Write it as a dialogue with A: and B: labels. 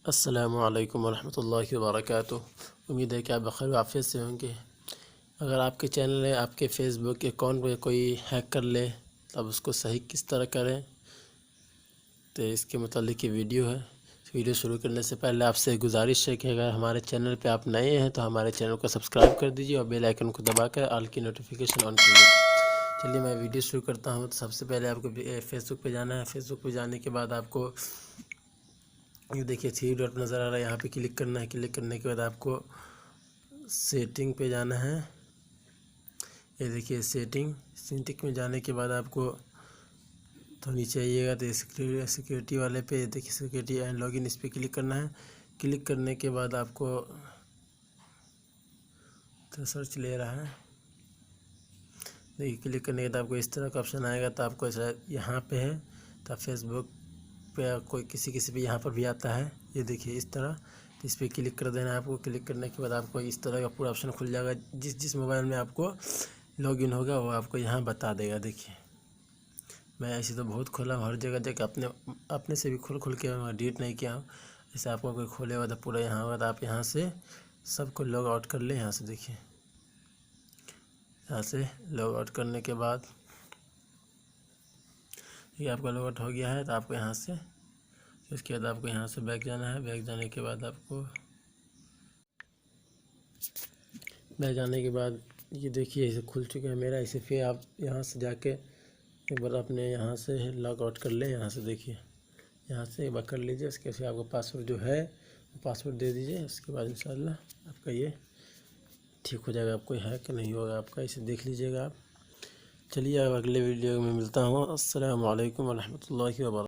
A: अस्सलामु अलैकुम वरहमतुल्लाहि वबरकातुह। उम्मीद है कि आप बखैर आफियत से होंगे। अगर आपके चैनल है, आपके फेसबुक अकाउंट में कोई हैक कर ले तब उसको सही किस तरह करें, तो इसके मुतालिक ये वीडियो है। वीडियो शुरू करने से पहले आपसे गुजारिश है कि अगर हमारे चैनल पे आप नए हैं तो हमारे चैनल को सब्सक्राइब कर दीजिए और बेल आइकन को दबाकर ऑल की नोटिफिकेशन ऑन कर दीजिए। चलिए मैं वीडियो शुरू करता हूँ। तो सबसे पहले आपको फेसबुक पे जाना है। फेसबुक पे जाने के बाद आपको ये देखिए थ्री डॉट नज़र आ रहा है, यहाँ पे क्लिक करना है। क्लिक करने के बाद आपको सेटिंग पे जाना है। ये देखिए सेटिंग में जाने के बाद आपको तो नीचे आइएगा तो सिक्योरिटी वाले पे देखिए सिक्योरिटी एंड लॉगिन, इस पर क्लिक करना है। क्लिक करने के बाद आपको तो सर्च ले रहा है। देखिए क्लिक करने के बाद आपको इस तरह का ऑप्शन आएगा। तो आपको ऐसा यहाँ पे है तो फेसबुक पे कोई किसी पे यहाँ पर भी आता है। ये देखिए इस तरह, तो इस पर क्लिक कर देना है आपको। क्लिक करने के बाद आपको इस तरह का पूरा ऑप्शन खुल जाएगा। जिस मोबाइल में आपको लॉगिन होगा वो आपको यहाँ बता देगा। देखिए मैं ऐसे तो बहुत खोला हूँ, हर जगह जगह अपने से भी खोल के डिलीट नहीं किया हूँ। जैसे आपको कोई खोले हुआ तो पूरा यहाँ होगा, तो आप यहाँ से सबको लॉग आउट कर ले। यहाँ से देखिए, यहाँ से लॉग आउट करने के बाद ये आपका लॉग आउट हो गया है। तो आपको यहाँ से इसके बाद आपको यहाँ से बैक जाना है। बैक जाने के बाद आपको बैक जाने के बाद ये देखिए ऐसे खुल चुका है मेरा। इसे फिर आप यहाँ से जाके एक बार अपने यहाँ से लॉग आउट कर लें। यहाँ से देखिए, यहाँ से एक बार कर लीजिए। इसके बाद आपको पासवर्ड जो है पासवर्ड दे दीजिए। उसके बाद इंशाल्लाह आपका ये ठीक हो जाएगा। आपको हैक नहीं होगा आपका, इसे देख लीजिएगा आप। चलिए अब अगले वीडियो में मिलता हूँ। अस्सलामु अलैकुम वरहमतुल्लाहि वबरकातुहू।